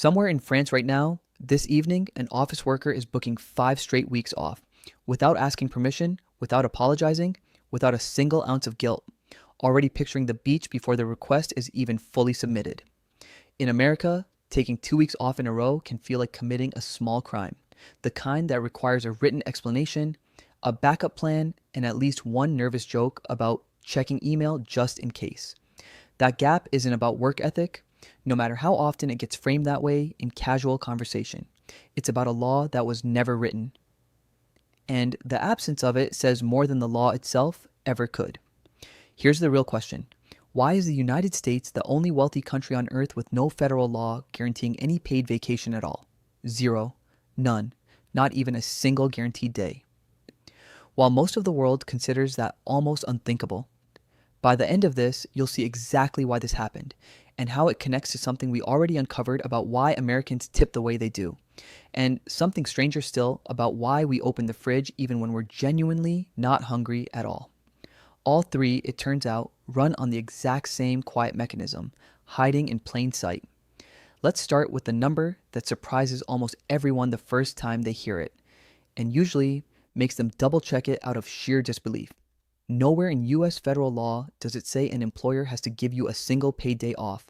Somewhere in France right now, this evening, an office worker is booking 5 straight weeks off without asking permission, without apologizing, without a single ounce of guilt, already picturing the beach before the request is even fully submitted. In America, taking 2 weeks off in a row can feel like committing a small crime, the kind that requires a written explanation, a backup plan, and at least one nervous joke about checking email just in case. That gap isn't about work ethic, no matter how often it gets framed that way in casual conversation. It's about a law that was never written, and the absence of it says more than the law itself ever could. Here's the real question. Why is the United States the only wealthy country on earth with no federal law guaranteeing any paid vacation at all? Zero. None. Not even a single guaranteed day. While most of the world considers that almost unthinkable, by the end of this, you'll see exactly why this happened and how it connects to something we already uncovered about why Americans tip the way they do, and something stranger still about why we open the fridge even when we're genuinely not hungry at all. All three, it turns out, run on the exact same quiet mechanism, hiding in plain sight. Let's start with the number that surprises almost everyone the first time they hear it, and usually makes them double check it out of sheer disbelief. Nowhere in US federal law does it say an employer has to give you a single paid day off,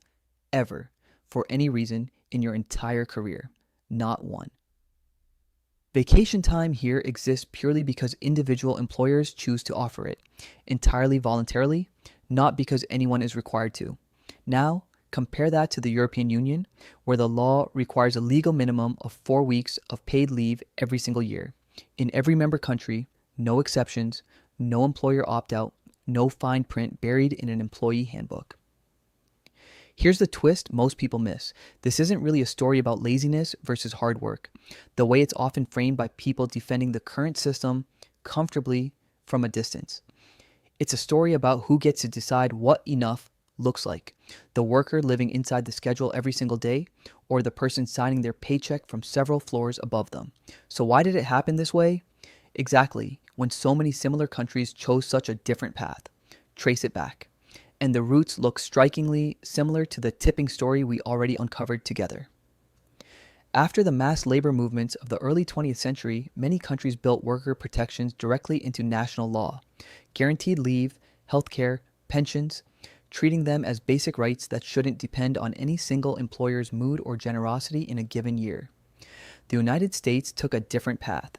ever, for any reason in your entire career. Not one. Vacation time here exists purely because individual employers choose to offer it, entirely voluntarily, not because anyone is required to. Now, compare that to the European Union, where the law requires a legal minimum of 4 weeks of paid leave every single year. In every member country, no exceptions, no employer opt-out, no fine print buried in an employee handbook. Here's the twist most people miss. This isn't really a story about laziness versus hard work, the way it's often framed by people defending the current system comfortably from a distance. It's a story about who gets to decide what enough looks like, the worker living inside the schedule every single day, or the person signing their paycheck from several floors above them. So why did it happen this way? Exactly, when so many similar countries chose such a different path. Trace it back. And the roots look strikingly similar to the tipping story we already uncovered together. After the mass labor movements of the early 20th century, many countries built worker protections directly into national law. Guaranteed leave, healthcare, pensions, treating them as basic rights that shouldn't depend on any single employer's mood or generosity in a given year. The United States took a different path.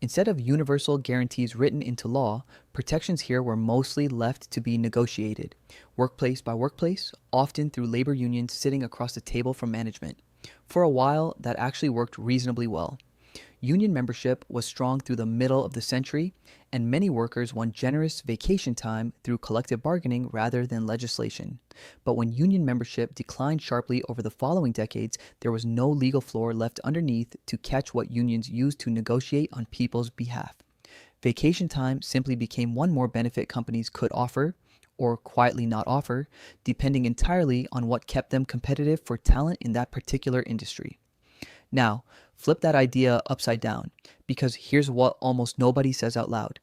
Instead of universal guarantees written into law, protections here were mostly left to be negotiated, workplace by workplace, often through labor unions sitting across the table from management. For a while, that actually worked reasonably well. Union membership was strong through the middle of the century, and many workers won generous vacation time through collective bargaining rather than legislation. But when union membership declined sharply over the following decades, there was no legal floor left underneath to catch what unions used to negotiate on people's behalf. Vacation time simply became one more benefit companies could offer, or quietly not offer, depending entirely on what kept them competitive for talent in that particular industry. Now, flip that idea upside down, because here's what almost nobody says out loud.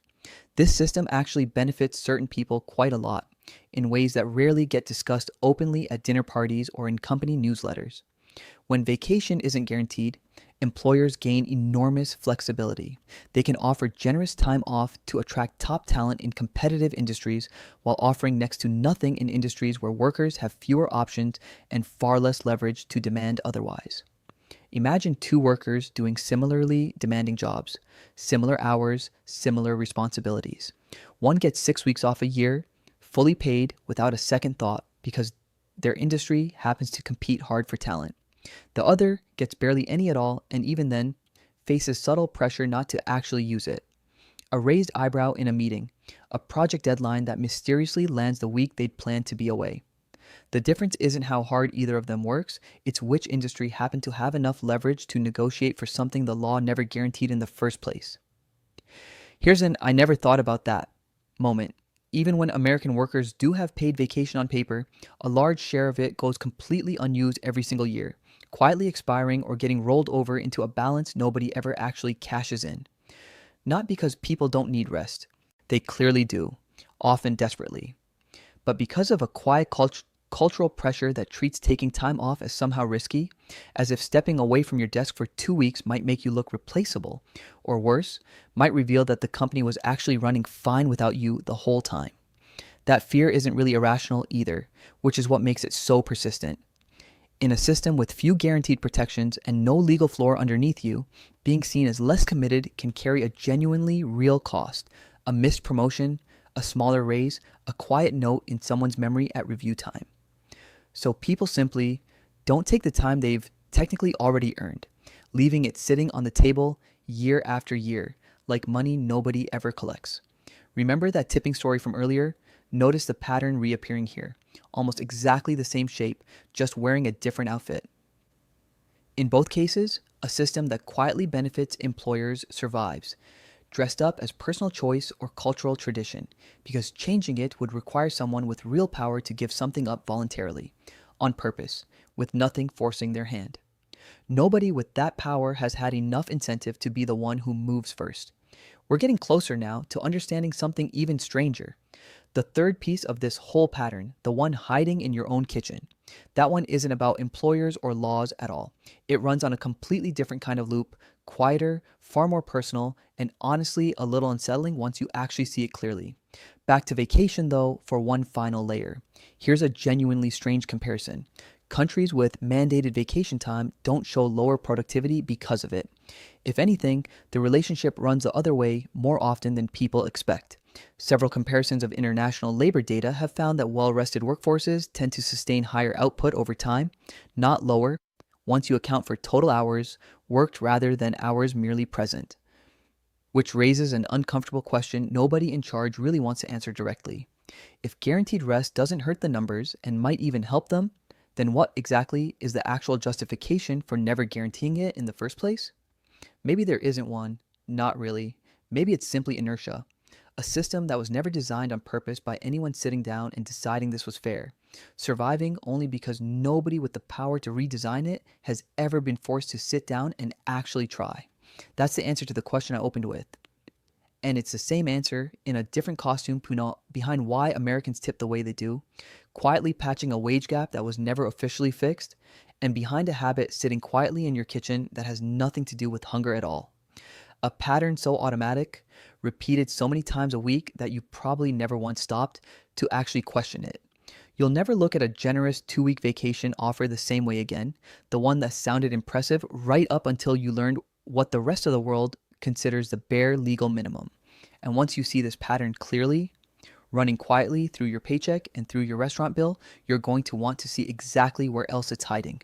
This system actually benefits certain people quite a lot, in ways that rarely get discussed openly at dinner parties or in company newsletters. When vacation isn't guaranteed, employers gain enormous flexibility. They can offer generous time off to attract top talent in competitive industries while offering next to nothing in industries where workers have fewer options and far less leverage to demand otherwise. Imagine two workers doing similarly demanding jobs, similar hours, similar responsibilities. One gets 6 weeks off a year, fully paid without a second thought because their industry happens to compete hard for talent. The other gets barely any at all, and even then, faces subtle pressure not to actually use it. A raised eyebrow in a meeting, a project deadline that mysteriously lands the week they'd planned to be away. The difference isn't how hard either of them works, it's which industry happened to have enough leverage to negotiate for something the law never guaranteed in the first place. Here's an "I never thought about that" moment. Even when American workers do have paid vacation on paper, a large share of it goes completely unused every single year, quietly expiring or getting rolled over into a balance nobody ever actually cashes in. Not because people don't need rest. They clearly do, often desperately. But because of a quiet cultural pressure that treats taking time off as somehow risky, as if stepping away from your desk for 2 weeks might make you look replaceable, or worse, might reveal that the company was actually running fine without you the whole time. That fear isn't really irrational either, which is what makes it so persistent. In a system with few guaranteed protections and no legal floor underneath you, being seen as less committed can carry a genuinely real cost: a missed promotion, a smaller raise, a quiet note in someone's memory at review time. So people simply don't take the time they've technically already earned, leaving it sitting on the table year after year, like money nobody ever collects. Remember that tipping story from earlier? Notice the pattern reappearing here. Almost exactly the same shape, just wearing a different outfit. In both cases, a system that quietly benefits employers survives, dressed up as personal choice or cultural tradition, because changing it would require someone with real power to give something up voluntarily, on purpose, with nothing forcing their hand. Nobody with that power has had enough incentive to be the one who moves first. We're getting closer now to understanding something even stranger. The third piece of this whole pattern, the one hiding in your own kitchen. That one isn't about employers or laws at all. It runs on a completely different kind of loop, quieter, far more personal, and honestly a little unsettling once you actually see it clearly. Back to vacation though, for one final layer. Here's a genuinely strange comparison. Countries with mandated vacation time don't show lower productivity because of it. If anything, the relationship runs the other way more often than people expect. Several comparisons of international labor data have found that well-rested workforces tend to sustain higher output over time, not lower, once you account for total hours worked rather than hours merely present. Which raises an uncomfortable question nobody in charge really wants to answer directly. If guaranteed rest doesn't hurt the numbers and might even help them, then what exactly is the actual justification for never guaranteeing it in the first place? Maybe there isn't one, not really. Maybe it's simply inertia. A system that was never designed on purpose by anyone sitting down and deciding this was fair, surviving only because nobody with the power to redesign it has ever been forced to sit down and actually try. That's the answer to the question I opened with. And it's the same answer in a different costume behind why Americans tip the way they do, quietly patching a wage gap that was never officially fixed, and behind a habit sitting quietly in your kitchen that has nothing to do with hunger at all. A pattern so automatic, repeated so many times a week that you probably never once stopped to actually question it. You'll never look at a generous 2-week vacation offer the same way again, the one that sounded impressive right up until you learned what the rest of the world considers the bare legal minimum. And once you see this pattern clearly, running quietly through your paycheck and through your restaurant bill, you're going to want to see exactly where else it's hiding,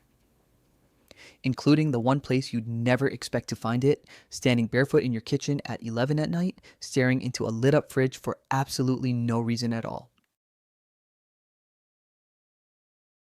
including the one place you'd never expect to find it, standing barefoot in your kitchen at 11 at night, staring into a lit up fridge for absolutely no reason at all.